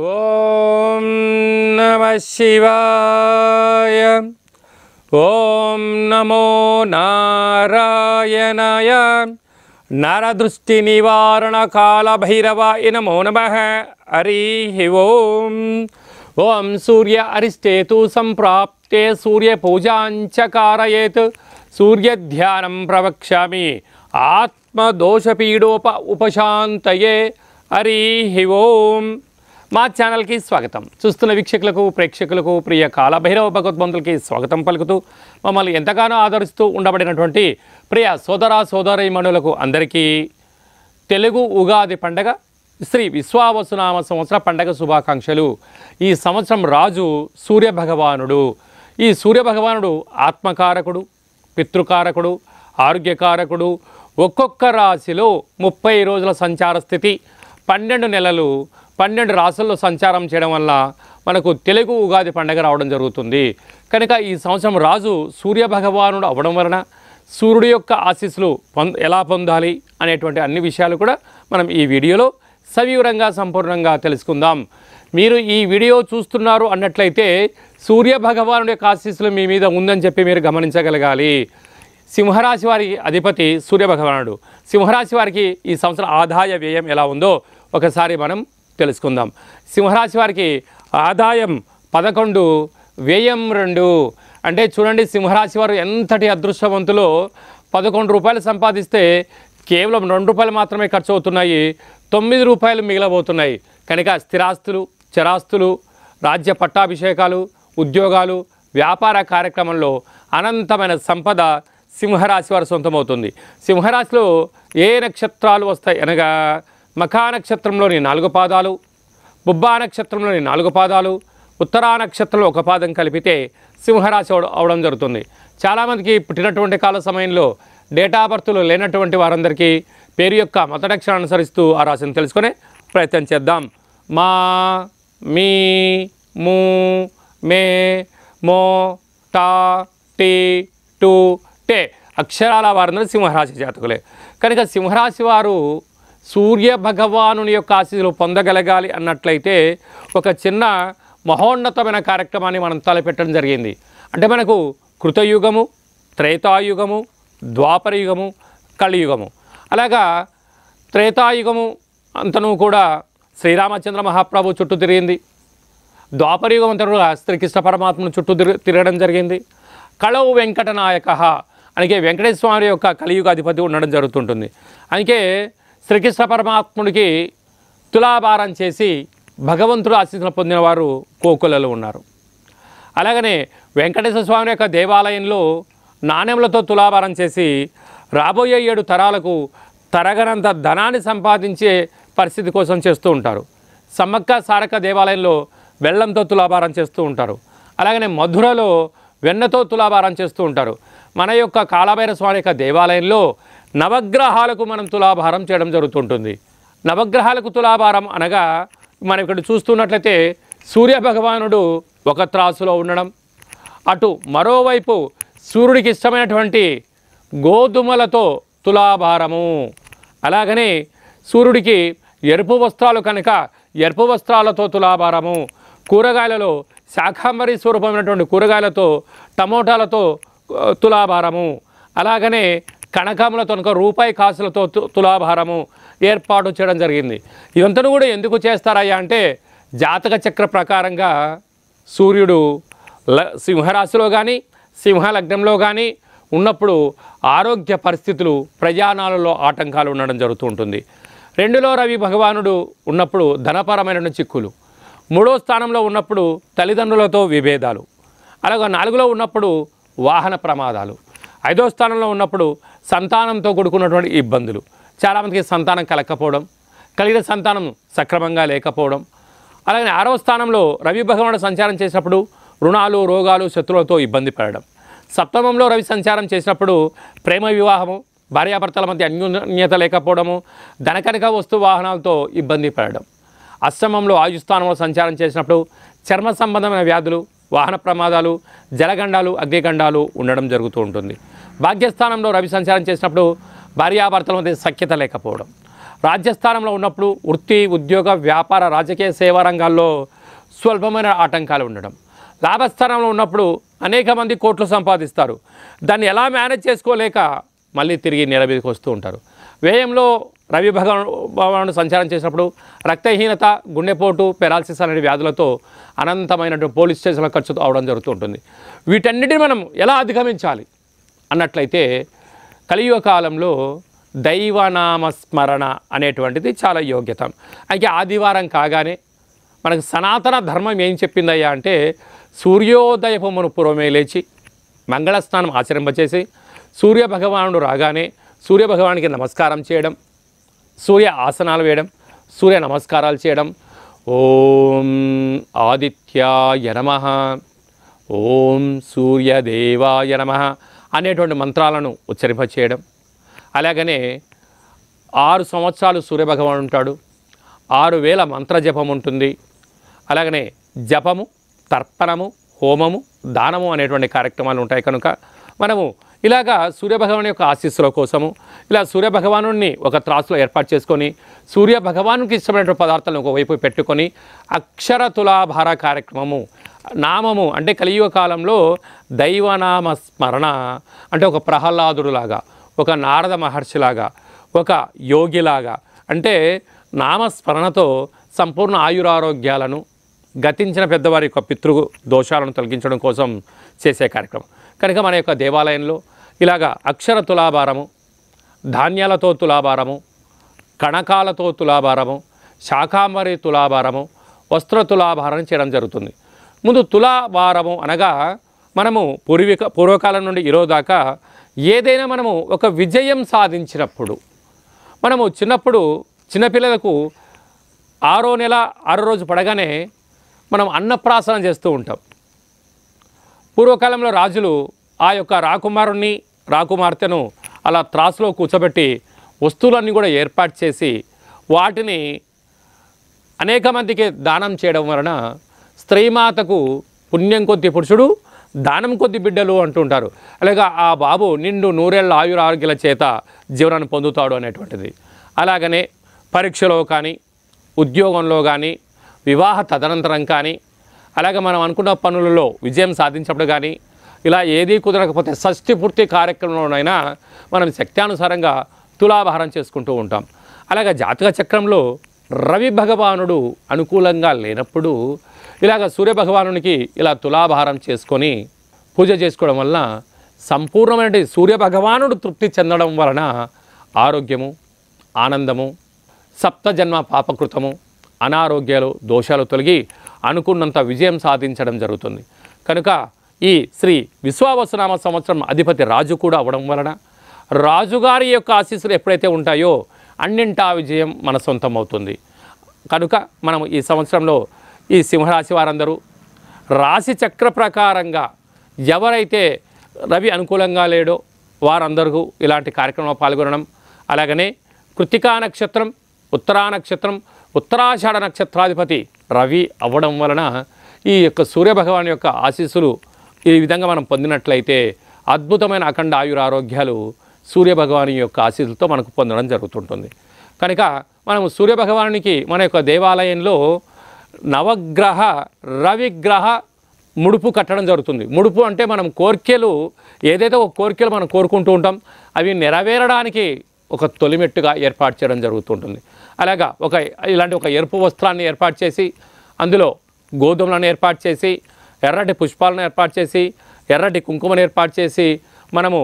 ఓం నమః శివాయ. ఓం నమో నారాయణాయ. నరదృష్టి నివారణ కాల భైరవాయ నమో నమః. హరి ఓం. ఓం సూర్య అరిష్టేతు సంప్రాప్తే సూర్య పూజాంచ కారయేత్. సూర్య ధ్యానం ప్రవక్ష్యామి ఆత్మదోషపీడోప ఉపశాంతయే. హరి ఓం. మా ఛానల్కి స్వాగతం. చూస్తున్న వీక్షకులకు ప్రేక్షకులకు ప్రియ కాలభైరవ భగవద్బంధులకి స్వాగతం పలుకుతూ మమ్మల్ని ఎంతగానో ఆదరిస్తూ ఉండబడినటువంటి ప్రియ సోదర సోదరీమణులకు అందరికీ తెలుగు ఉగాది పండగ శ్రీ విశ్వావసునామ సంవత్సర పండగ శుభాకాంక్షలు. ఈ సంవత్సరం రాజు సూర్యభగవానుడు. ఈ సూర్యభగవానుడు ఆత్మకారకుడు, పితృకారకుడు, ఆరోగ్యకారకుడు. ఒక్కొక్క రాశిలో 30 రోజుల సంచార స్థితి, 12 నెలలు 12 రాసుల్లో సంచారం చేయడం వల్ల మనకు తెలుగు ఉగాది పండగ రావడం జరుగుతుంది. కనుక ఈ సంవత్సరం రాజు సూర్యభగవానుడు అవ్వడం వలన సూర్యుడి యొక్క ఆశీస్సులు ఎలా పొందాలి అనేటువంటి అన్ని విషయాలు కూడా మనం ఈ వీడియోలో సవివరంగా సంపూర్ణంగా తెలుసుకుందాం. మీరు ఈ వీడియో చూస్తున్నారు అన్నట్లయితే సూర్యభగవానుడి యొక్క ఆశీస్సులు మీ మీద ఉందని చెప్పి మీరు గమనించగలగాలి. సింహరాశి వారి అధిపతి సూర్యభగవానుడు. సింహరాశి వారికి ఈ సంవత్సరం ఆదాయ వ్యయం ఎలా ఉందో ఒకసారి మనం తెలుసుకుందాం. సింహరాశి వారికి ఆదాయం 11, వ్యయం 2. అంటే చూడండి, సింహరాశి వారు ఎంతటి అదృష్టవంతులో. 11 రూపాయలు సంపాదిస్తే కేవలం 2 రూపాయలు మాత్రమే ఖర్చు అవుతున్నాయి, 9 రూపాయలు మిగిలబోతున్నాయి. కనుక స్థిరాస్తులు, చరాస్తులు, రాజ్య పట్టాభిషేకాలు, ఉద్యోగాలు, వ్యాపార కార్యక్రమంలో అనంతమైన సంపద సింహరాశి వారు సొంతమవుతుంది. సింహరాశిలో ఏ నక్షత్రాలు వస్తాయి అనగా మఖా నక్షత్రంలోని 4 పాదాలు, బుబ్బా నక్షత్రంలోని 4 పాదాలు, ఉత్తరా నక్షత్రంలో 1 పాదం కలిపితే సింహరాశి అవడం జరుగుతుంది. చాలామందికి పుట్టినటువంటి కాల సమయంలో డేటా బర్త్లు లేనటువంటి వారందరికీ పేరు యొక్క మతనక్షరాన్ని అనుసరిస్తూ ఆ రాశిని తెలుసుకునే ప్రయత్నం చేద్దాం. మా, మీ, ము, మే, మో, టా, టీ, టు, టే అక్షరాల వారందరూ సింహరాశి జాతకులే. కనుక సింహరాశి వారు సూర్య భగవానుని యొక్క ఆశీస్సులు పొందగలగాలి అన్నట్లయితే ఒక చిన్న మహోన్నతమైన కార్యక్రమాన్ని మనం తలపెట్టడం జరిగింది. అంటే మనకు కృతయుగము, త్రేతాయుగము, ద్వాపరయుగము, కలియుగము. అలాగా త్రేతాయుగము అంతను కూడా శ్రీరామచంద్ర మహాప్రభు చుట్టూ తిరిగింది. ద్వాపరయుగం అంతా కూడా శ్రీకృష్ణ పరమాత్మను చుట్టూ తిరగడం జరిగింది. కళవు వెంకటనాయక అందుకే వెంకటేశ్వర స్వామి యొక్క కలియుగ అధిపతి ఉండడం జరుగుతుంటుంది. అందుకే శ్రీకృష్ణ పరమాత్ముడికి తులాభారం చేసి భగవంతుడు ఆశీస్సులు పొందిన వారు కోకులలో ఉన్నారు. అలాగనే వెంకటేశ్వర స్వామి యొక్క దేవాలయంలో నాణ్యములతో తులాభారం చేసి రాబోయే 7 తరాలకు తరగనంత ధనాన్ని సంపాదించే పరిస్థితి కోసం చేస్తూ ఉంటారు. సమ్మక్క సారక్క దేవాలయంలో బెల్లంతో తులాభారం చేస్తూ ఉంటారు. అలాగనే మధురలో వెన్నతో తులాభారం చేస్తూ ఉంటారు. మన యొక్క కాలభైరవ స్వామి యొక్క దేవాలయంలో నవగ్రహాలకు మనం తులాభారం చేయడం జరుగుతుంటుంది. నవగ్రహాలకు తులాభారం అనగా మనం ఇక్కడ చూస్తున్నట్లయితే సూర్యభగవానుడు ఒక త్రాసులో ఉండడం, అటు మరోవైపు సూర్యుడికి ఇష్టమైనటువంటి గోధుమలతో తులాభారము. అలాగనే సూర్యుడికి ఎరుపు వస్త్రాలు కనుక ఎరుపు వస్త్రాలతో తులాభారము. కూరగాయలలో శాకాంబరి స్వరూపమైనటువంటి కూరగాయలతో, టమోటాలతో తులాభారము. అలాగనే కనకములతో రూపాయి కాసులతో తులాభారము ఏర్పాటు చేయడం జరిగింది. ఇదంతా కూడా ఎందుకు చేస్తారయ్యా అంటే జాతక చక్ర ప్రకారంగా సూర్యుడు సింహరాశిలో కానీ సింహలగ్నంలో కానీ ఉన్నప్పుడు ఆరోగ్య పరిస్థితులు, ప్రయాణాలలో ఆటంకాలు ఉండడం జరుగుతూ ఉంటుంది. 2లో రవి భగవానుడు ఉన్నప్పుడు ధనపరమైన చిక్కులు, 3వ స్థానంలో ఉన్నప్పుడు తల్లిదండ్రులతో విభేదాలు, అలాగే 4లో ఉన్నప్పుడు వాహన ప్రమాదాలు, 5వ స్థానంలో ఉన్నప్పుడు సంతానంతో కూడుకున్నటువంటి ఇబ్బందులు. చాలామందికి సంతానం కలగకపోవడం, కలిగిన సంతానం సక్రమంగా లేకపోవడం. అలాగే 6వ స్థానంలో రవి భగవానుడు సంచారం చేసినప్పుడు రుణాలు, రోగాలు, శత్రువులతో ఇబ్బంది పడడం. 7వ రవి సంచారం చేసినప్పుడు ప్రేమ వివాహము, భార్యాభర్తల మధ్య అన్యోన్యత లేకపోవడము, ధనకనక వస్తు వాహనాలతో ఇబ్బంది పడడం. 8వ ఆయుస్థానంలో సంచారం చేసినప్పుడు చర్మ సంబంధమైన వ్యాధులు, వాహన ప్రమాదాలు, జలగండాలు, అగ్నిగండాలు ఉండడం జరుగుతూ ఉంటుంది. భాగ్యస్థానంలో రవి సంచారం చేసినప్పుడు భార్యాభర్తల మధ్య సఖ్యత లేకపోవడం. రాజ్యస్థానంలో ఉన్నప్పుడు వృత్తి, ఉద్యోగ, వ్యాపార, రాజకీయ, సేవా రంగాల్లో స్వల్పమైన ఆటంకాలు ఉండడం. లాభస్థానంలో ఉన్నప్పుడు అనేక మంది కోట్లు సంపాదిస్తారు. దాన్ని ఎలా మేనేజ్ చేసుకోలేక మళ్ళీ తిరిగి నేల మీదకి వస్తూ ఉంటారు. వ్యయంలో రవి భగవానుడు సంచారం చేసినప్పుడు రక్తహీనత, గుండెపోటు, పెరాలసిస్ అనే వ్యాధులతో అనంతమైనటువంటి పోలీస్ స్టేషన్ల ఖర్చు అవడం జరుగుతూ ఉంటుంది. వీటన్నిటిని మనం ఎలా అధిగమించాలి అన్నట్లయితే కలియుగ కాలంలో దైవనామస్మరణ అనేటువంటిది చాలా యోగ్యత. అయితే ఆదివారం కాగానే మనకు సనాతన ధర్మం ఏం చెప్పిందయ్యా అంటే సూర్యోదయపు పూర్వమే లేచి మంగళస్నానం ఆచరింపచేసి సూర్య భగవానుడు రాగానే సూర్య భగవానికి నమస్కారం చేయడం, సూర్య ఆసనాలు వేయడం, సూర్య నమస్కారాలు చేయడం, ఓం ఆదిత్యాయ నమః, ఓం సూర్యదేవాయ నమః అనేటువంటి మంత్రాలను ఉచ్చరింపచేయడం. అలాగనే 6 సంవత్సరాలు సూర్యభగవానుడు ఉంటాడు, 6000 మంత్ర జపం ఉంటుంది. అలాగనే జపము, తర్పణము, హోమము, దానము అనేటువంటి కార్యక్రమాలు ఉంటాయి. కనుక మనము ఇలాగా సూర్యభగవాను యొక్క ఆశీస్సుల కోసము ఇలా సూర్యభగవానుని ఒక త్రాసులో ఏర్పాటు చేసుకొని సూర్యభగవానుకి ఇష్టమైనటువంటి పదార్థాలను ఒకవైపు పెట్టుకొని అక్షర తులాభార కార్యక్రమము, నామము అంటే కలియుగ కాలంలో దైవనామ స్మరణ అంటే ఒక ప్రహ్లాదుడులాగా, ఒక నారద మహర్షిలాగా, ఒక యోగిలాగా అంటే నామస్మరణతో సంపూర్ణ ఆయురారోగ్యాలను, గతించిన పెద్దవారి యొక్క పితృ దోషాలను తొలగించడం కోసం చేసే కార్యక్రమం. కనుక మన యొక్క దేవాలయంలో ఇలాగా అక్షర తులాభారము, ధాన్యాలతో తులాభారము, కణకాలతో తులాభారము, శాకాంబరి తులాభారము, వస్త్ర తులాభారం చేయడం జరుగుతుంది. ముందు తులాభారము అనగా మనము పూర్వకాలం నుండి ఈరోజు దాకా ఏదైనా మనము ఒక విజయం సాధించినప్పుడు మనము చిన్నపిల్లలకు 6వ నెల 6వ రోజు పడగానే మనం అన్నప్రాసన చేస్తూ ఉంటాం. పూర్వకాలంలో రాజులు ఆ యొక్క రాకుమారుణ్ణి, రాకుమార్తెను అలా త్రాసులో కూర్చోబెట్టి వస్తువులన్నీ కూడా ఏర్పాటు చేసి వాటిని అనేక మందికి దానం చేయడం వలన స్త్రీమాతకు పుణ్యం కొద్ది పురుషుడు, దానం కొద్ది బిడ్డలు అంటుంటారు. అలాగే ఆ బాబు నిండు 100 ఏళ్ల ఆయురారోగ్యాల చేత జీవనాన్ని పొందుతాడు అనేటువంటిది. అలాగనే పరీక్షలో కానీ, ఉద్యోగంలో కానీ, వివాహ తదనంతరం కానీ, అలాగే మనం అనుకున్న పనులలో విజయం సాధించినప్పుడు కానీ, ఇలా ఏదీ కుదరకపోతే షష్ఠి పూర్తి కార్యక్రమంలోనైనా మనం శక్త్యానుసారంగా తులాభారం చేసుకుంటూ ఉంటాం. అలాగే జాతక చక్రంలో రవి భగవానుడు అనుకూలంగా లేనప్పుడు ఇలాగ సూర్యభగవానునికి ఇలా తులాభారం చేసుకొని పూజ చేసుకోవడం వలన సంపూర్ణమైన సూర్యభగవానుడు తృప్తి చెందడం వలన ఆరోగ్యము, ఆనందము, సప్తజన్మ పాపకృతము, అనారోగ్యాలు, దోషాలు తొలగి అనుకున్నంత విజయం సాధించడం జరుగుతుంది. కనుక ఈ శ్రీ విశ్వావసునామ సంవత్సరం అధిపతి రాజు కూడా అవ్వడం వలన రాజుగారి యొక్క ఆశీస్సులు ఎప్పుడైతే ఉంటాయో అన్నింటా విజయం మన సొంతం అవుతుంది. కనుక మనం ఈ సంవత్సరంలో ఈ సింహరాశి వారందరూ రాశి చక్ర ప్రకారంగా ఎవరైతే రవి అనుకూలంగా లేడో వారందరూ ఇలాంటి కార్యక్రమంలో పాల్గొనడం, అలాగనే కృత్తికా నక్షత్రం, ఉత్తరా నక్షత్రం, ఉత్తరాషాఢ నక్షత్రాధిపతి రవి అవ్వడం వలన ఈ యొక్క సూర్యభగవాన్ యొక్క ఆశీస్సులు ఈ విధంగా మనం పొందినట్లయితే అద్భుతమైన అఖండ ఆయురారోగ్యాలు సూర్యభగవాని యొక్క ఆశీస్సులతో మనకు పొందడం జరుగుతుంటుంది. కనుక మనం సూర్యభగవానికి మన యొక్క దేవాలయంలో నవగ్రహ రవిగ్రహ ముడుపు కట్టడం జరుగుతుంది. ముడుపు అంటే మనం కోరికలు ఏదైతే ఒక కోరికలు మనం కోరుకుంటూ ఉంటాం అవి నెరవేరడానికి ఒక తొలిమెట్టుగా ఏర్పాటు చేయడం జరుగుతుంటుంది. అలాగా ఇలాంటి ఒక ఎరుపు వస్త్రాన్ని ఏర్పాటు చేసి అందులో గోధుమలను ఏర్పాటు చేసి ఎర్రటి పుష్పాలను ఏర్పాటు చేసి ఎర్రటి కుంకుమను ఏర్పాటు చేసి మనము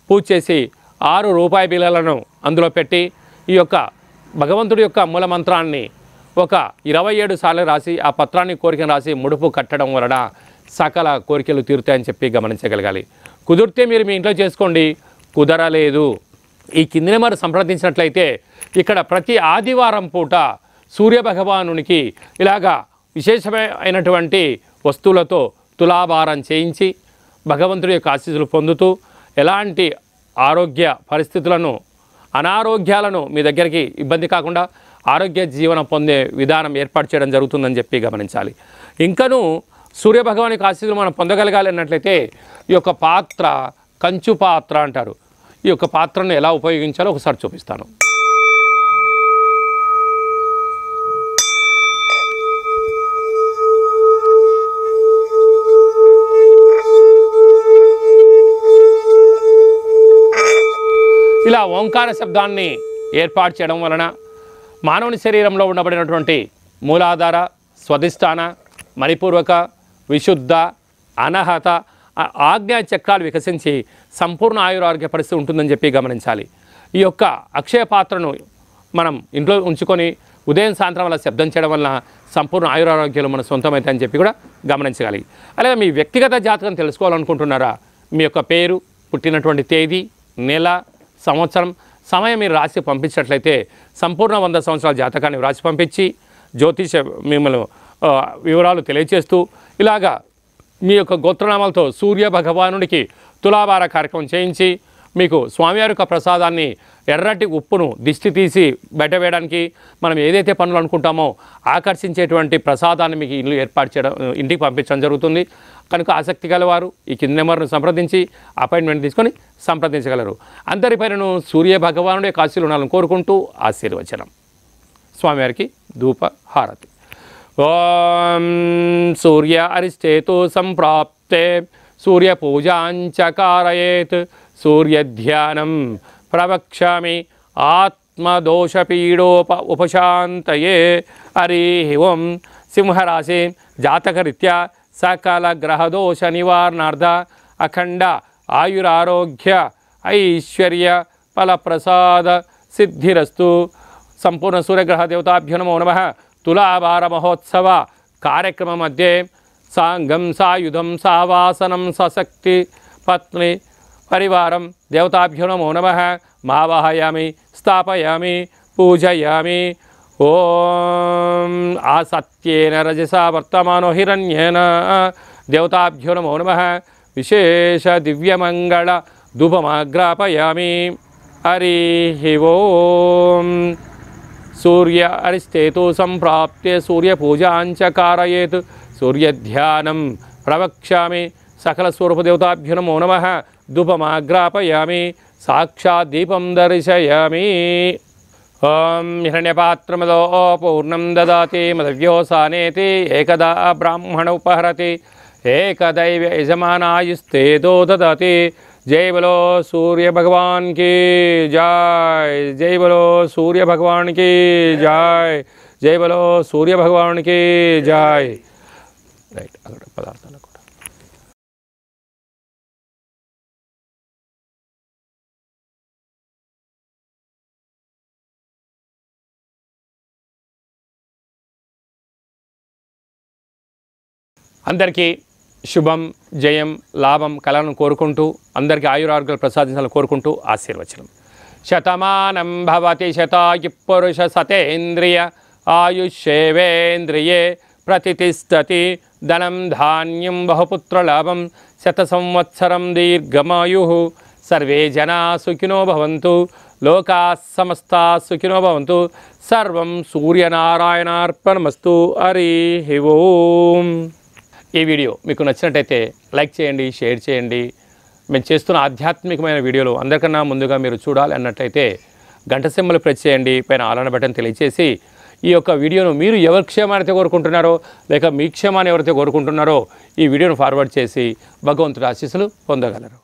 పూజ చేసి 6 రూపాయి బిళ్ళలను అందులో పెట్టి ఈ యొక్క భగవంతుడి యొక్క మూల మంత్రాన్ని ఒక 27 సార్లు రాసి ఆ పత్రాన్ని కోరికను రాసి ముడుపు కట్టడం వలన సకల కోరికలు తీరుతాయని చెప్పి గమనించగలగాలి. కుదిరితే మీరు మీ ఇంట్లో చేసుకోండి, కుదరలేదు ఈ కింది నెంబర్ సంప్రదించినట్లయితే ఇక్కడ ప్రతి ఆదివారం పూట సూర్యభగవానునికి ఇలాగా విశేషమైనటువంటి వస్తువులతో తులాభారం చేయించి భగవంతుడి యొక్క ఆశీస్సులు పొందుతూ ఎలాంటి ఆరోగ్య పరిస్థితులను, అనారోగ్యాలను మీ దగ్గరికి ఇబ్బంది కాకుండా ఆరోగ్య జీవనం పొందే విధానం ఏర్పాటు చేయడం జరుగుతుందని చెప్పి గమనించాలి. ఇంకనూ సూర్యభగవాన్ యొక్క ఆశీస్సులు మనం పొందగలగాలి అన్నట్లయితే ఈ యొక్క పాత్ర కంచు పాత్ర అంటారు. ఈ యొక్క పాత్రను ఎలా ఉపయోగించాలో ఒకసారి చూపిస్తాను. ఇలా ఓంకార శబ్దాన్ని ఏర్పాటు చేయడం వలన మానవుని శరీరంలో ఉండబడినటువంటి మూలాధార, స్వధిష్టాన, మణిపూర్వక, విశుద్ధ, అనహత, ఆజ్ఞా చక్రాలు వికసించి సంపూర్ణ ఆయురారోగ్య పరిస్థితి ఉంటుందని చెప్పి గమనించాలి. ఈ యొక్క అక్షయ పాత్రను మనం ఇంట్లో ఉంచుకొని ఉదయం సాయంత్రం వల్ల శబ్దం చేయడం వలన సంపూర్ణ ఆయురారోగ్యాలు మన సొంతమైతే అని చెప్పి కూడా గమనించగలిగి. అలాగే మీ వ్యక్తిగత జాతకం తెలుసుకోవాలనుకుంటున్నారా? మీ యొక్క పేరు, పుట్టినటువంటి తేదీ, నెల, సంవత్సరం, సమయం మీరు రాసి పంపించినట్లయితే సంపూర్ణ 100 సంవత్సరాల జాతకాన్ని రాసి పంపించి జ్యోతిష మిమ్మల్ని వివరాలు తెలియజేస్తూ ఇలాగా మీ యొక్క గోత్రనామాలతో సూర్య భగవానుడికి తులాభార కార్యక్రమం చేయించి మీకు స్వామివారి యొక్క ప్రసాదాన్ని ఎర్రటి ఉప్పును దిష్టి తీసి బయటవేయడానికి మనం ఏదైతే పనులు అనుకుంటామో ఆకర్షించేటువంటి ప్రసాదాన్ని మీకు ఇల్లు ఏర్పాటు చేయడం, ఇంటికి పంపించడం జరుగుతుంది. కనుక ఆసక్తి గలవారు ఈ కింద నెంబర్ను సంప్రదించి అపాయింట్మెంట్ తీసుకొని సంప్రదించగలరు. అందరిపైనను సూర్య భగవానుడే కాశీలు ఉండాలని కోరుకుంటూ ఆశీర్వచనం. స్వామివారికి ధూప హారతి. ఓం సూర్య అరిష్టేతు సంప్రాప్తే సూర్య పూజాంచ కారయేత్ సూర్యధ్యానం ప్రవక్ష్యామి ఆత్మదోషపీడోప ఉపశాంతయే. హరి ఓం. సింహరాశి జాతకరీత్యా సకల గ్రహదోష నివారణార్థ అఖండ ఆయురారోగ్య ఐశ్వర్య ఫలప్రసాద సిద్ధిరస్తు. సంపూర్ణ సూర్యగ్రహ దేవతాభ్యో నమో నమః. తులాభార మహోత్సవ కార్యక్రమ మధ్య సాంగం సాయుధం సావాసనం సశక్తి పత్ని పరివారం దేవతాభ్యో నమో నమః. మావాహయామి, స్థాపయామి, పూజయామి. ఓం ఆసత్యేన రజసా వర్తమానో హిరణ్యేన దేవతాభ్యో నమో నమః. విశేష దివ్యమంగళ ధూపమాగ్రాపయామి. హరి ఓం. సూర్య అరిష్టేతు సంప్రాప్తే సూర్య పూజాంచ కారయేత్ సూర్యధ్యానం ప్రవక్ష్యామి. సకల స్వరూప దేవతాభ్యో నమో నమః. ధూపమాగ్రాపయామి. సాక్షాత్ దీపం దర్శయామి. ఓం హిరణ్యపాత్రమదో పూర్ణం దదాతి మదవ్యోసానేతి ఏకదా బ్రాహ్మణ ఉపహరతి ఏకదైవ యజమానాయుస్తే దో దదాతి. జై బలో సూర్య భగవాన్ की जय. జై బలో సూర్య భగవాన్ की जय. జై బలో సూర్య భగవాన్ की जय. రైట్, అక్కడ పదార్థాలు కూడా అందరికీ శుభం, జయం, లాభం కలను కోరుకుంటూ అందరికీ ఆయురారోగ్యాలు ప్రసాదించాలని కోరుకుంటూ ఆశీర్వచనం. శతమానం భవతి శతాయు పురుష సతేంద్రియ ఆయుష్యేవేంద్రియే ప్రతిష్టతి. ధనం ధాన్యం బహుపుత్రలాభం శత సంవత్సరం దీర్ఘమాయు. సర్వే జనా సుఖినో భవంతు. లోకా సమస్తా సుఖినో భవంతు. సర్వం సూర్యనారాయణార్పణమస్తు. హరి ఓం. ఈ వీడియో మీకు నచ్చినట్టయితే లైక్ చేయండి, షేర్ చేయండి. మేము చేస్తున్న ఆధ్యాత్మికమైన వీడియోలు అందరికన్నా ముందుగా మీరు చూడాలి అన్నట్టయితే గంట సింబల్ ప్రెస్ చేయండి. పైన ఆల్ బటన్ తెలియచేసి ఈ యొక్క వీడియోను మీరు ఎవరి క్షేమాన్ని కోరుకుంటున్నారో లేక మీ క్షేమాన్ని ఎవరైతే కోరుకుంటున్నారో ఈ వీడియోను ఫార్వర్డ్ చేసి భగవంతుడి ఆశీస్సులు పొందగలరు.